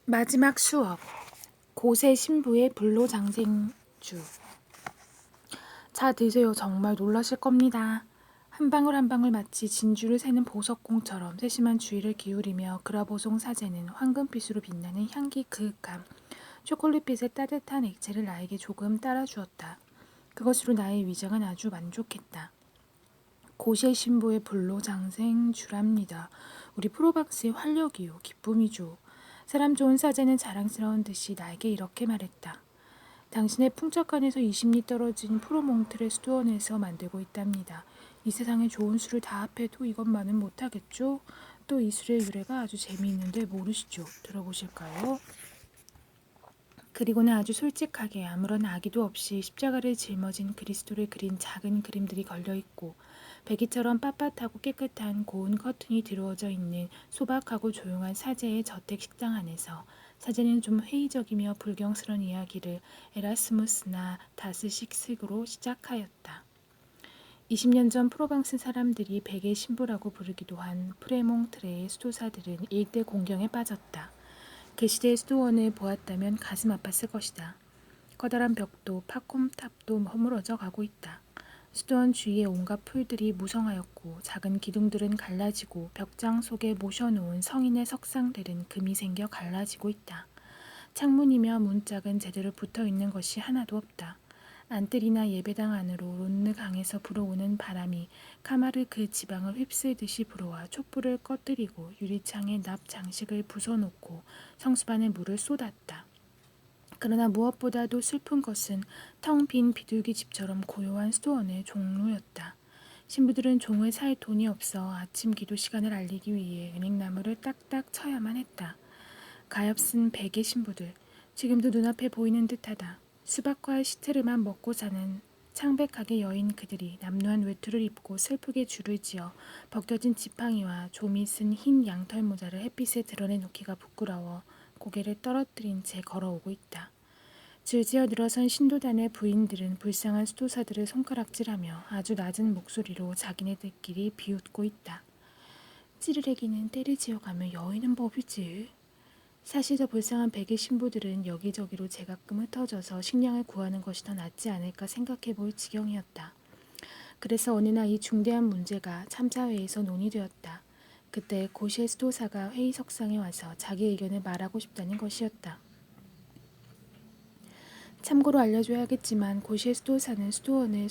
마지막 수업. 고세 신부의 불로장생주. 자 드세요. 정말 놀라실 겁니다. 한 방울 한 방울 마치 진주를 세는 보석공처럼 세심한 주의를 기울이며 그라보송 사제는 황금빛으로 빛나는 향기 그윽함 초콜릿빛의 따뜻한 액체를 나에게 조금 따라주었다. 그것으로 나의 위장은 아주 만족했다. 고세 신부의 불로장생주랍니다. 우리 프로박스의 활력이요, 기쁨이죠. 사람 좋은 사제는 자랑스러운 듯이 나에게 이렇게 말했다. 당신의 풍적간에서 20리 떨어진 프로몽트레 스토어에서 만들고 있답니다. 이 세상에 좋은 술을 다 합해도 이것만은 못하겠죠? 또 이 술의 유래가 아주 재미있는데 모르시죠? 들어보실까요? 그리고는 아주 솔직하게 아무런 악의도 없이 십자가를 짊어진 그리스도를 그린 작은 그림들이 걸려있고 배기처럼 빳빳하고 깨끗한 고운 커튼이 드루어져 있는 소박하고 조용한 사제의 저택 식당 안에서 사제는 좀 회의적이며 불경스러운 이야기를 에라스무스나 다스식스로 시작하였다. 20년 전 프로방스 사람들이 백의 신부라고 부르기도 한 프레몽트레의 수도사들은 일대 공경에 빠졌다. 그 시대의 수도원을 보았다면 가슴 아팠을 것이다. 커다란 벽도 파콤탑도 허물어져 가고 있다. 수도원 주위에 온갖 풀들이 무성하였고 작은 기둥들은 갈라지고 벽장 속에 모셔놓은 성인의 석상들은 금이 생겨 갈라지고 있다. 창문이며 문짝은 제대로 붙어있는 것이 하나도 없다. 안뜰이나 예배당 안으로 론느 강에서 불어오는 바람이 카마르 그 지방을 휩쓸듯이 불어와 촛불을 꺼뜨리고 유리창에 납 장식을 부숴놓고 성수반에 물을 쏟았다. 그러나 무엇보다도 슬픈 것은 텅 빈 비둘기 집처럼 고요한 수도원의 종로였다. 신부들은 종을 살 돈이 없어 아침 기도 시간을 알리기 위해 은행나무를 딱딱 쳐야만 했다. 가엾은 백의 신부들, 지금도 눈앞에 보이는 듯하다. 수박과 시트르만 먹고 사는 창백하게 여인 그들이 남루한 외투를 입고 슬프게 줄을 지어 벗겨진 지팡이와 좀이 쓴 흰 양털 모자를 햇빛에 드러내놓기가 부끄러워 고개를 떨어뜨린 채 걸어오고 있다. 줄지어 늘어선 신도단의 부인들은 불쌍한 수도사들을 손가락질하며 아주 낮은 목소리로 자기네들끼리 비웃고 있다. 찌르레기는 때를 지어가며 여인은 법이지. 사실 저 불쌍한 백의 신부들은 여기저기로 제가끔 흩어져서 식량을 구하는 것이 더 낫지 않을까 생각해 볼 지경이었다. 그래서 어느 날 이 중대한 문제가 참사회에서 논의되었다. 그때 고시의 수도사가 회의석상에 와서 자기 의견을 말하고 싶다는 것이었다. 참고로 알려줘야겠지만 고시의 수도사는 수도원의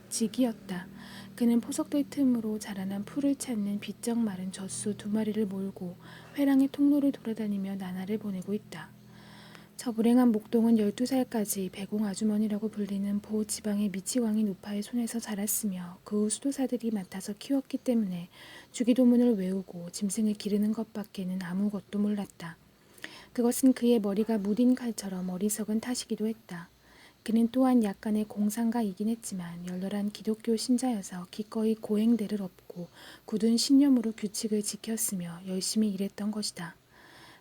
소직이었다. 그는 포석들 틈으로 자라난 풀을 찾는 비쩍 마른 젖소 2마리를 몰고 회랑의 통로를 돌아다니며 나날을 보내고 있다. 저 불행한 목동은 12살까지 배공 아주머니라고 불리는 보 지방의 미치광이 노파의 손에서 자랐으며 그 후 수도사들이 맡아서 키웠기 때문에 주기도문을 외우고 짐승을 기르는 것밖에는 아무것도 몰랐다. 그것은 그의 머리가 무딘 칼처럼 어리석은 탓이기도 했다. 그는 또한 약간의 공상가이긴 했지만 열렬한 기독교 신자여서 기꺼이 고행대를 업고 굳은 신념으로 규칙을 지켰으며 열심히 일했던 것이다.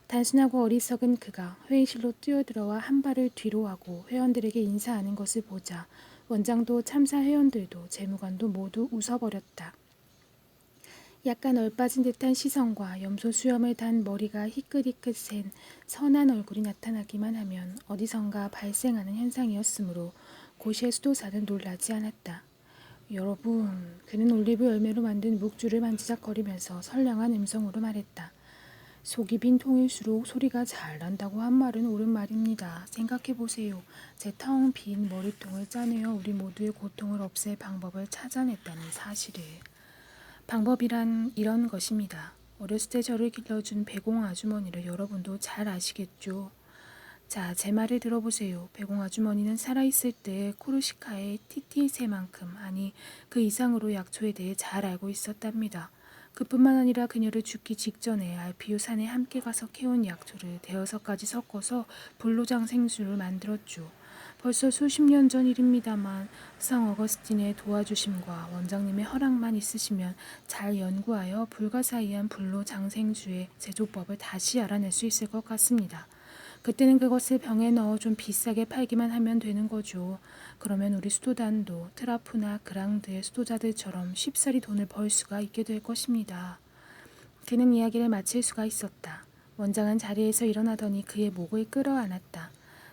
단순하고 어리석은 그가 회의실로 뛰어들어와 한 발을 뒤로 하고 회원들에게 인사하는 것을 보자 원장도 참사 회원들도 재무관도 모두 웃어버렸다. 약간 얼빠진 듯한 시선과 염소 수염을 단 머리가 희끗희끗 선한 얼굴이 나타나기만 하면 어디선가 발생하는 현상이었으므로 고시의 수도사는 놀라지 않았다. 여러분, 그는 올리브 열매로 만든 묵주를 만지작거리면서 선량한 음성으로 말했다. 속이 빈 통일수록 소리가 잘 난다고 한 말은 옳은 말입니다. 생각해보세요. 제 텅 빈 머리통을 짜내어 우리 모두의 고통을 없앨 방법을 찾아냈다는 사실을. 방법이란 이런 것입니다. 어렸을 때 저를 길러준 배공 아주머니를 여러분도 잘 아시겠죠? 자, 제 말을 들어보세요. 배공 아주머니는 살아있을 때 코르시카의 티티새만큼, 아니 그 이상으로 약초에 대해 잘 알고 있었답니다. 그뿐만 아니라 그녀를 죽기 직전에 알피오 산에 함께 가서 캐온 약초를 5가지 섞어서 불로장 생수를 만들었죠. 벌써 수십 년 전 일입니다만 성 어거스틴의 도와주심과 원장님의 허락만 있으시면 잘 연구하여 불가사의한 불로 장생주의 제조법을 다시 알아낼 수 있을 것 같습니다. 그때는 그것을 병에 넣어 좀 비싸게 팔기만 하면 되는 거죠. 그러면 우리 수도단도 트라프나 그랑드의 수도자들처럼 쉽사리 돈을 벌 수가 있게 될 것입니다. 그는 이야기를 마칠 수가 있었다. 원장은 자리에서 일어나더니 그의 목을 끌어안았다.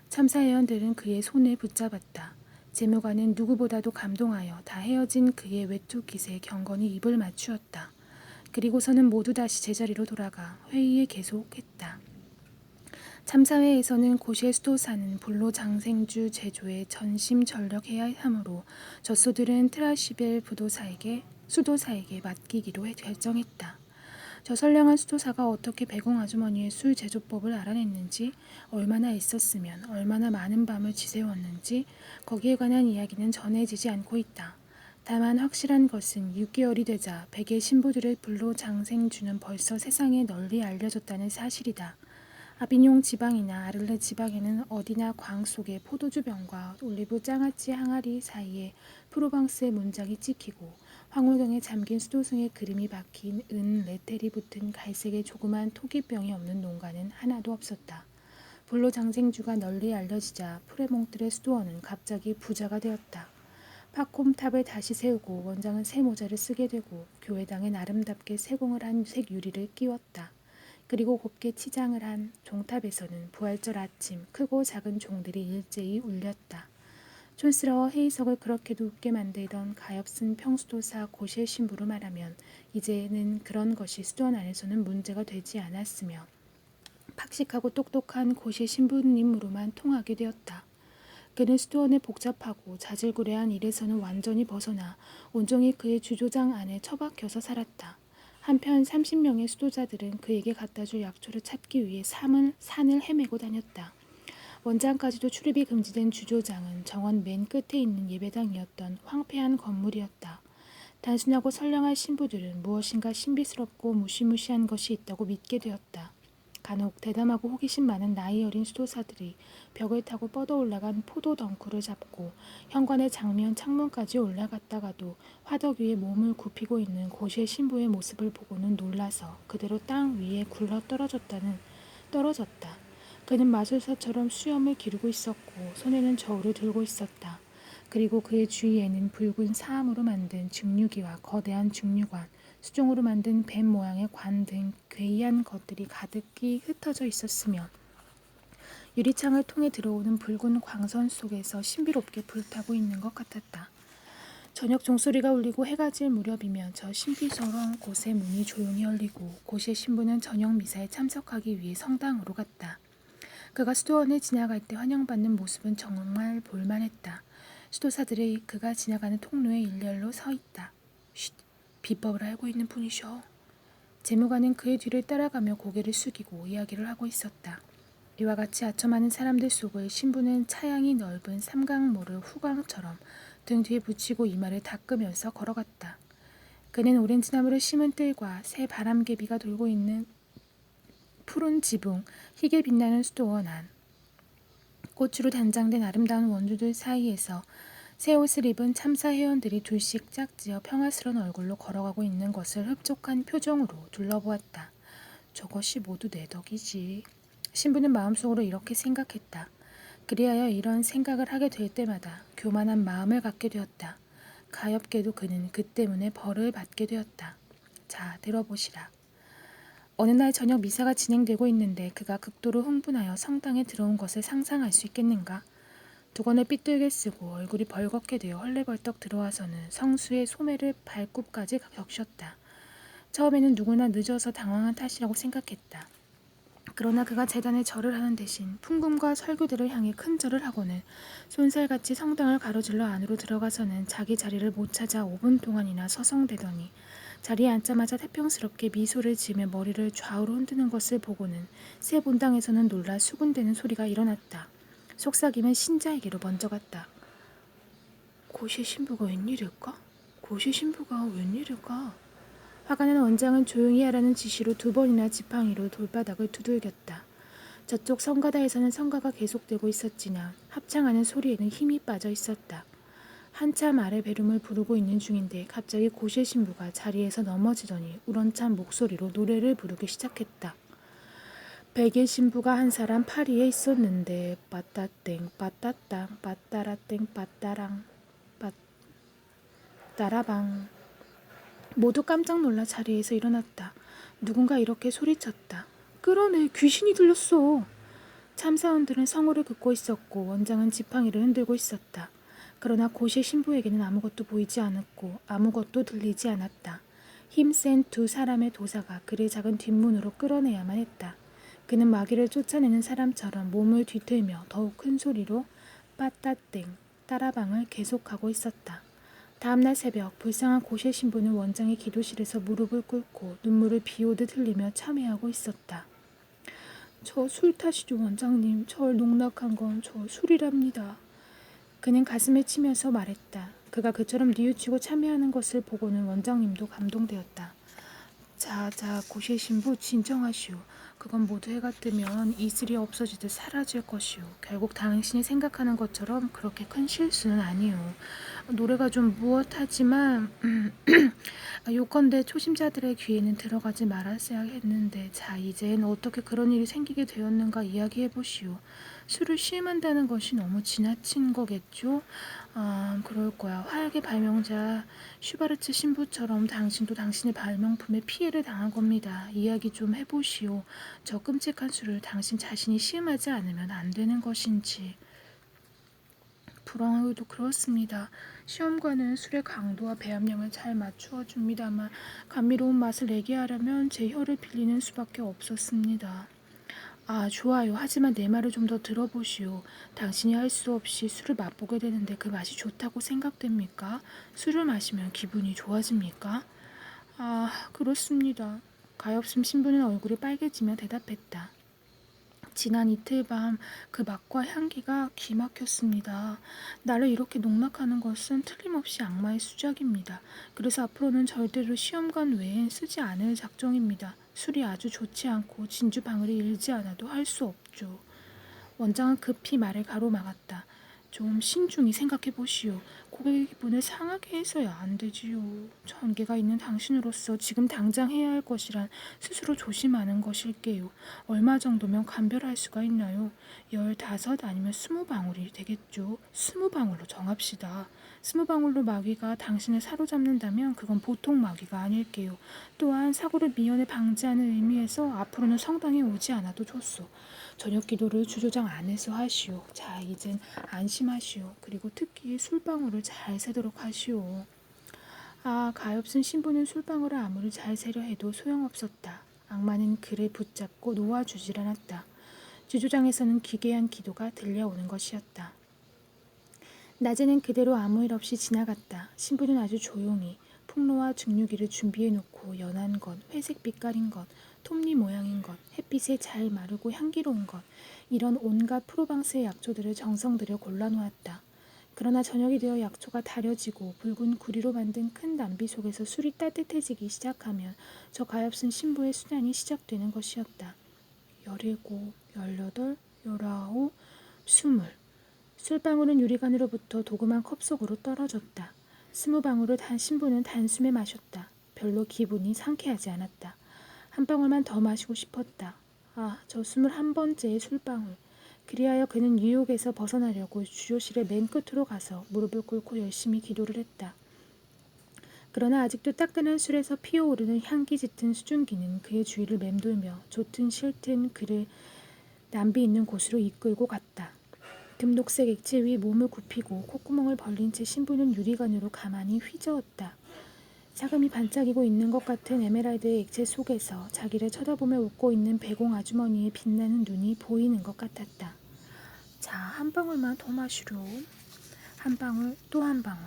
참사회원들은 그의 손을 붙잡았다. 재무관은 누구보다도 감동하여 다 헤어진 그의 외투 깃에 경건히 입을 맞추었다. 그리고서는 모두 다시 제자리로 돌아가 회의에 계속했다. 참사회에서는 고시의 수도사는 불로 장생주 제조에 전심전력해야 하므로 젖소들은 트라시벨 수도사에게 맡기기로 결정했다. 저 선량한 수도사가 어떻게 배공 아주머니의 술 제조법을 알아냈는지, 얼마나 애썼으면 얼마나 많은 밤을 지새웠는지 거기에 관한 이야기는 전해지지 않고 있다. 다만 확실한 것은 6개월이 되자 백의 신부들의 불로 장생주는 벌써 세상에 널리 알려졌다는 사실이다. 아비뇽 지방이나 아를레 지방에는 어디나 광 속에 포도주병과 올리브 장아찌 항아리 사이에 프로방스의 문장이 찍히고 황홀경에 잠긴 수도승의 그림이 박힌 은 레텔이 붙은 갈색의 조그만 토기병이 없는 농가는 하나도 없었다. 불로 장생주가 널리 알려지자 프레몽틀의 수도원은 갑자기 부자가 되었다. 팝콤탑을 다시 세우고 원장은 새 모자를 쓰게 되고 교회당엔 아름답게 세공을 한 색 유리를 끼웠다. 그리고 곱게 치장을 한 종탑에서는 부활절 아침 크고 작은 종들이 일제히 울렸다. 촌스러워 해이석을 그렇게도 웃게 만들던 가엾은 평수도사 고시의 신부로 말하면 이제는 그런 것이 수도원 안에서는 문제가 되지 않았으며 팍식하고 똑똑한 고시의 신부님으로만 통하게 되었다. 그는 수도원의 복잡하고 자질구레한 일에서는 완전히 벗어나 온종일 그의 주조장 안에 처박혀서 살았다. 한편 30명의 수도자들은 그에게 갖다줄 약초를 찾기 위해 산을 헤매고 다녔다. 원장까지도 출입이 금지된 주조장은 정원 맨 끝에 있는 예배당이었던 황폐한 건물이었다. 단순하고 선량한 신부들은 무엇인가 신비스럽고 무시무시한 것이 있다고 믿게 되었다. 간혹 대담하고 호기심 많은 나이 어린 수도사들이 벽을 타고 뻗어 올라간 포도 덩쿨을 잡고 현관의 장면 창문까지 올라갔다가도 화덕 위에 몸을 굽히고 있는 고시의 신부의 모습을 보고는 놀라서 그대로 땅 위에 굴러 떨어졌다. 그는 마술사처럼 수염을 기르고 있었고 손에는 저울을 들고 있었다. 그리고 그의 주위에는 붉은 사암으로 만든 증류기와 거대한 증류관, 수종으로 만든 뱀 모양의 관 등 괴이한 것들이 가득히 흩어져 있었으며 유리창을 통해 들어오는 붉은 광선 속에서 신비롭게 불타고 있는 것 같았다. 저녁 종소리가 울리고 해가 질 무렵이면 저 신비스러운 곳의 문이 조용히 열리고 고시의 신부는 저녁 미사에 참석하기 위해 성당으로 갔다. 그가 수도원을 지나갈 때 환영받는 모습은 정말 볼만했다. 수도사들이 그가 지나가는 통로에 일렬로 서 있다. 쉿, 비법을 알고 있는 분이셔. 재무관은 그의 뒤를 따라가며 고개를 숙이고 이야기를 하고 있었다. 이와 같이 아첨 많은 사람들 속을 신부는 차양이 넓은 삼각모를 후광처럼 등 뒤에 붙이고 이마를 닦으면서 걸어갔다. 그는 오렌지나무를 심은 뜰과 새 바람개비가 돌고 있는 푸른 지붕, 희게 빛나는 수도원 안, 꽃으로 단장된 아름다운 원주들 사이에서 새 옷을 입은 참사 회원들이 둘씩 짝지어 평화스러운 얼굴로 걸어가고 있는 것을 흡족한 표정으로 둘러보았다. 저것이 모두 내 덕이지. 신부는 마음속으로 이렇게 생각했다. 그리하여 이런 생각을 하게 될 때마다 교만한 마음을 갖게 되었다. 가엾게도 그는 그 때문에 벌을 받게 되었다. 자, 들어보시라. 어느 날 저녁 미사가 진행되고 있는데 그가 극도로 흥분하여 성당에 들어온 것을 상상할 수 있겠는가? 두건을 삐뚤게 쓰고 얼굴이 벌겋게 되어 헐레벌떡 들어와서는 성수의 소매를 발굽까지 적셨다. 처음에는 누구나 늦어서 당황한 탓이라고 생각했다. 그러나 그가 제단에 절을 하는 대신 풍금과 설교들을 향해 큰 절을 하고는 손살같이 성당을 가로질러 안으로 들어가서는 자기 자리를 못 찾아 5분 동안이나 서성대더니 자리에 앉자마자 태평스럽게 미소를 지으며 머리를 좌우로 흔드는 것을 보고는 새 본당에서는 놀라 수군대는 소리가 일어났다. 속삭임은 신자에게로 먼저 갔다. 고시 신부가 웬일일까? 고시 신부가 웬일일까? 화가 난 원장은 조용히 하라는 지시로 2번이나 지팡이로 돌바닥을 두들겼다. 저쪽 성가다에서는 성가가 계속되고 있었지만 합창하는 소리에는 힘이 빠져 있었다. 한참 아래 배룸을 부르고 있는 중인데 갑자기 고시의 신부가 자리에서 넘어지더니 우렁찬 목소리로 노래를 부르기 시작했다. 백의 신부가 한 사람 파리에 있었는데 빠따땡 빠따땅 빠따라땡 빠따랑 빠따라방. 모두 깜짝 놀라 자리에서 일어났다. 누군가 이렇게 소리쳤다. 끌어내. 귀신이 들렸어. 참사원들은 성호를 긋고 있었고 원장은 지팡이를 흔들고 있었다. 그러나 고시의 신부에게는 아무것도 보이지 않았고 아무것도 들리지 않았다. 힘센 두 사람의 도사가 그를 작은 뒷문으로 끌어내야만 했다. 그는 마귀를 쫓아내는 사람처럼 몸을 뒤틀며 더욱 큰 소리로 빠따땡 따라방을 계속하고 있었다. 다음날 새벽 불쌍한 고시의 신부는 원장의 기도실에서 무릎을 꿇고 눈물을 비오듯 흘리며 참회하고 있었다. 저 술 탓이죠, 원장님. 절 농락한 건 저 술이랍니다. 그는 가슴을 치면서 말했다. 그가 그처럼 뉘우치고 참회하는 것을 보고는 원장님도 감동되었다. 자, 고시의 신부 진정하시오. 그건 모두 해가 뜨면 이슬이 없어지듯 사라질 것이오. 결국 당신이 생각하는 것처럼 그렇게 큰 실수는 아니오. 노래가 좀 무엇하지만 요컨대 초심자들의 귀에는 들어가지 말았어야 했는데 자 이젠 어떻게 그런 일이 생기게 되었는가 이야기해보시오. 술을 시음한다는 것이 너무 지나친 거겠죠? 그럴 거야. 화약의 발명자 슈바르츠 신부처럼 당신도 당신의 발명품에 피해를 당한 겁니다. 이야기 좀 해보시오. 저 끔찍한 술을 당신 자신이 시음하지 않으면 안 되는 것인지. 불황에도 그렇습니다. 시험관은 술의 강도와 배합량을 잘 맞추어 줍니다만 감미로운 맛을 내게 하려면 제 혀를 빌리는 수밖에 없었습니다. 좋아요. 하지만 내 말을 좀 더 들어보시오. 당신이 할 수 없이 술을 맛보게 되는데 그 맛이 좋다고 생각됩니까? 술을 마시면 기분이 좋아집니까? 그렇습니다. 가엾은 신부는 얼굴이 빨개지며 대답했다. 지난 이틀 밤 그 맛과 향기가 기막혔습니다. 나를 이렇게 농락하는 것은 틀림없이 악마의 수작입니다. 그래서 앞으로는 절대로 시험관 외엔 쓰지 않을 작정입니다. 술이 아주 좋지 않고 진주 방울이 일지 않아도 할 수 없죠. 원장은 급히 말을 가로막았다. 좀 신중히 생각해 보시오. 고객의 기분을 상하게 해서야 안 되지요. 전개가 있는 당신으로서 지금 당장 해야 할 것이란 스스로 조심하는 것일게요. 얼마 정도면 감별할 수가 있나요? 15 아니면 20방울이 되겠죠. 20방울로 정합시다. 20방울로 마귀가 당신을 사로잡는다면 그건 보통 마귀가 아닐게요. 또한 사고를 미연에 방지하는 의미에서 앞으로는 성당에 오지 않아도 좋소. 저녁 기도를 주조장 안에서 하시오. 자, 이젠 안심하시오. 그리고 특히 술방울을 잘 세도록 하시오. 가엾은 신부는 술방울을 아무리 잘 세려 해도 소용없었다. 악마는 그를 붙잡고 놓아주질 않았다. 주조장에서는 기괴한 기도가 들려오는 것이었다. 낮에는 그대로 아무 일 없이 지나갔다. 신부는 아주 조용히 풍로와 증류기를 준비해놓고 연한 것, 회색 빛깔인 것, 톱니 모양인 것, 햇빛에 잘 마르고 향기로운 것, 이런 온갖 프로방스의 약초들을 정성 들여 골라놓았다. 그러나 저녁이 되어 약초가 다려지고 붉은 구리로 만든 큰 남비 속에서 술이 따뜻해지기 시작하면 저 가엾은 신부의 수련이 시작되는 것이었다. 17, 18, 19, 20. 술방울은 유리관으로부터 도금한 컵 속으로 떨어졌다. 20방울을 신부는 단숨에 마셨다. 별로 기분이 상쾌하지 않았다. 한 방울만 더 마시고 싶었다. 저 21번째의 술방울. 그리하여 그는 유혹에서 벗어나려고 주조실의 맨 끝으로 가서 무릎을 꿇고 열심히 기도를 했다. 그러나 아직도 따끈한 술에서 피어오르는 향기 짙은 수증기는 그의 주위를 맴돌며 좋든 싫든 그를 남비 있는 곳으로 이끌고 갔다. 금녹색 액체 위에 몸을 굽히고 콧구멍을 벌린 채 신부는 유리관으로 가만히 휘저었다. 사금이 반짝이고 있는 것 같은 에메랄드의 액체 속에서 자기를 쳐다보며 웃고 있는 배공 아주머니의 빛나는 눈이 보이는 것 같았다. 자, 한 방울만 더 마시려. 한 방울, 또 한 방울.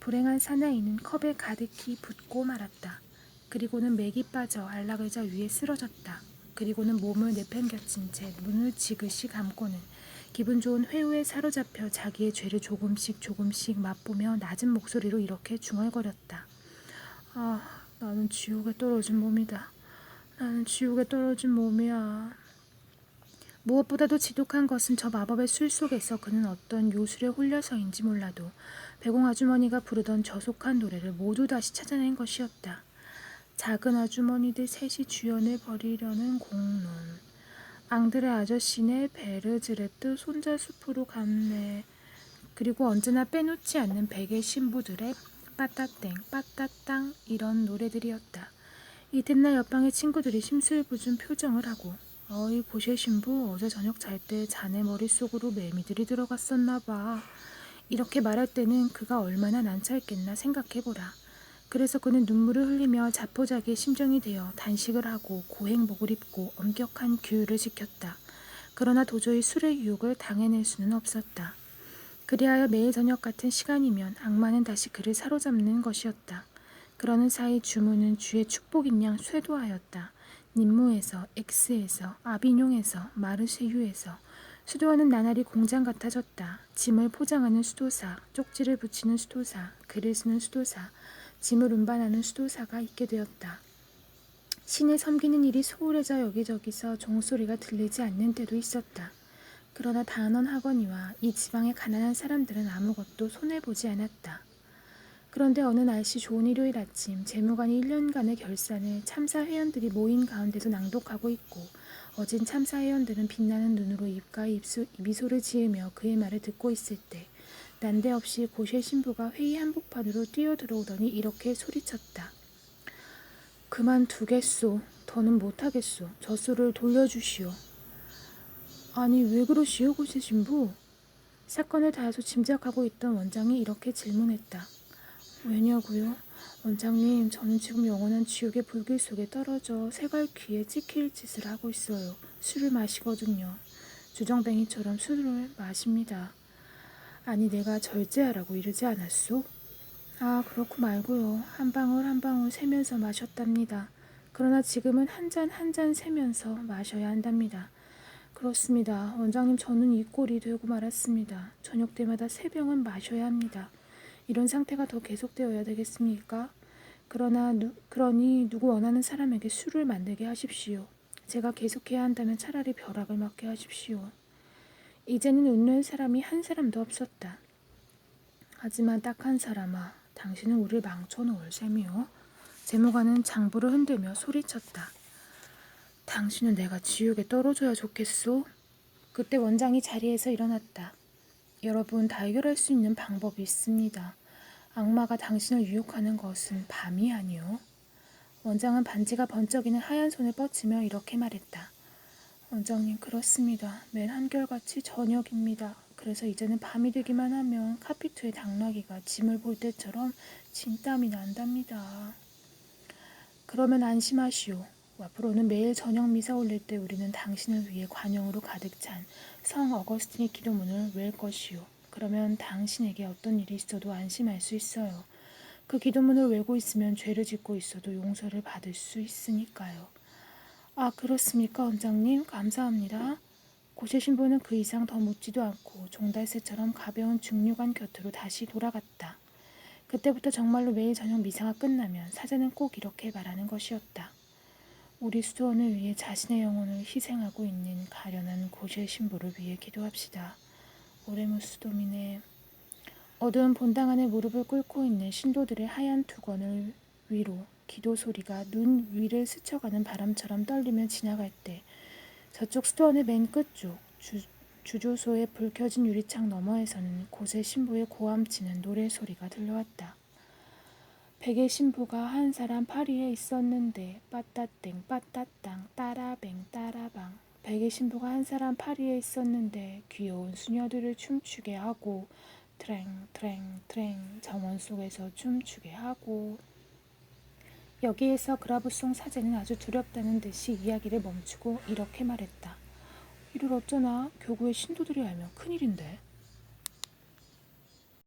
불행한 사나이는 컵에 가득히 붓고 말았다. 그리고는 맥이 빠져 안락의자 위에 쓰러졌다. 그리고는 몸을 내팽겨친 채 문을 지그시 감고는 기분 좋은 회유에 사로잡혀 자기의 죄를 조금씩 맛보며 낮은 목소리로 이렇게 중얼거렸다. 나는 지옥에 떨어진 몸이다. 나는 지옥에 떨어진 몸이야. 무엇보다도 지독한 것은 저 마법의 술 속에서 그는 어떤 요술에 홀려서인지 몰라도 배공 아주머니가 부르던 저속한 노래를 모두 다시 찾아낸 것이었다. 작은 아주머니들 셋이 주연을 벌이려는 공론. 앙드레 아저씨네 베르즈레트 손자숲으로 갔네. 그리고 언제나 빼놓지 않는 베개 신부들의 빠따땡 빠따땅 이런 노래들이었다. 이튿날 옆방의 친구들이 심술궂은 표정을 하고 어이 고실 신부, 어제 저녁 잘 때 자네 머릿속으로 매미들이 들어갔었나 봐. 이렇게 말할 때는 그가 얼마나 난처했겠나 생각해보라. 그래서 그는 눈물을 흘리며 자포자기의 심정이 되어 단식을 하고 고행복을 입고 엄격한 규율을 지켰다. 그러나 도저히 술의 유혹을 당해낼 수는 없었다. 그리하여 매일 저녁 같은 시간이면 악마는 다시 그를 사로잡는 것이었다. 그러는 사이 주문은 주의 축복인 양 쇄도하였다. 님무에서, 엑스에서, 아비뇽에서, 마르쉐유에서. 수도원은 나날이 공장 같아졌다. 짐을 포장하는 수도사, 쪽지를 붙이는 수도사, 글을 쓰는 수도사, 짐을 운반하는 수도사가 있게 되었다. 신을 섬기는 일이 소홀해져 여기저기서 종소리가 들리지 않는 때도 있었다. 그러나 단언하거니와 이 지방의 가난한 사람들은 아무것도 손해보지 않았다. 그런데 어느 날씨 좋은 일요일 아침 재무관이 1년간의 결산을 참사 회원들이 모인 가운데서 낭독하고 있고 어진 참사 회원들은 빛나는 눈으로 입가에 미소를 지으며 그의 말을 듣고 있을 때 난데없이 고실 신부가 회의 한복판으로 뛰어들어오더니 이렇게 소리쳤다. 그만두겠소. 더는 못하겠소. 젖소를 돌려주시오. 아니 왜 그러시오 고실 신부? 사건을 다소 짐작하고 있던 원장이 이렇게 질문했다. 왜냐고요? 원장님, 저는 지금 영원한 지옥의 불길 속에 떨어져 새갈퀴에 찍힐 짓을 하고 있어요. 술을 마시거든요. 주정뱅이처럼 술을 마십니다. 아니 내가 절제하라고 이러지 않았소? 아 그렇고 말고요. 한 방울 한 방울 세면서 마셨답니다. 그러나 지금은 한 잔 한 잔 세면서 마셔야 한답니다. 그렇습니다. 원장님 저는 이 꼴이 되고 말았습니다. 저녁 때마다 3병은 마셔야 합니다. 이런 상태가 더 계속되어야 되겠습니까? 그러니 누구 원하는 사람에게 술을 만들게 하십시오. 제가 계속해야 한다면 차라리 벼락을 맞게 하십시오. 이제는 웃는 사람이 한 사람도 없었다. 하지만 딱 한 사람아, 당신은 우리를 망쳐놓을 셈이요. 재무관은 장부를 흔들며 소리쳤다. 당신은 내가 지옥에 떨어져야 좋겠소? 그때 원장이 자리에서 일어났다. 여러분 다 해결할 수 있는 방법이 있습니다. 악마가 당신을 유혹하는 것은 밤이 아니오. 원장은 반지가 번쩍이는 하얀 손을 뻗치며 이렇게 말했다. 원장님 그렇습니다. 맨 한결같이 저녁입니다. 그래서 이제는 밤이 되기만 하면 카피투의 당나귀가 짐을 볼 때처럼 진땀이 난답니다. 그러면 안심하시오. 앞으로는 매일 저녁 미사 올릴 때 우리는 당신을 위해 관용으로 가득 찬 성 어거스틴의 기도문을 외울 것이오. 그러면 당신에게 어떤 일이 있어도 안심할 수 있어요. 그 기도문을 외고 있으면 죄를 짓고 있어도 용서를 받을 수 있으니까요. 아 그렇습니까 원장님? 감사합니다. 고실 신부는 그 이상 더 묻지도 않고 종달새처럼 가벼운 중류관 곁으로 다시 돌아갔다. 그때부터 정말로 매일 저녁 미사가 끝나면 사제는 꼭 이렇게 말하는 것이었다. 우리 수도원을 위해 자신의 영혼을 희생하고 있는 가련한 고실 신부를 위해 기도합시다. 오레무스 도미네. 어두운 본당 안에 무릎을 꿇고 있는 신도들의 하얀 두건을 위로 기도 소리가 눈 위를 스쳐가는 바람처럼 떨리며 지나갈 때 저쪽 수도원의 맨 끝쪽 주조소의 불 켜진 유리창 너머에서는 고실 신부의 고함치는 노래소리가 들려왔다. 백의 신부가 한 사람 파리에 있었는데 빠따땡 빠따땅 따라뱅 따라방. 백의 신부가 한 사람 파리에 있었는데 귀여운 수녀들을 춤추게 하고 트랭 트랭 트랭 정원 속에서 춤추게 하고. 여기에서 그라브송 사제는 아주 두렵다는 듯이 이야기를 멈추고 이렇게 말했다. 이를 어쩌나 교구의 신도들이 알면 큰일인데.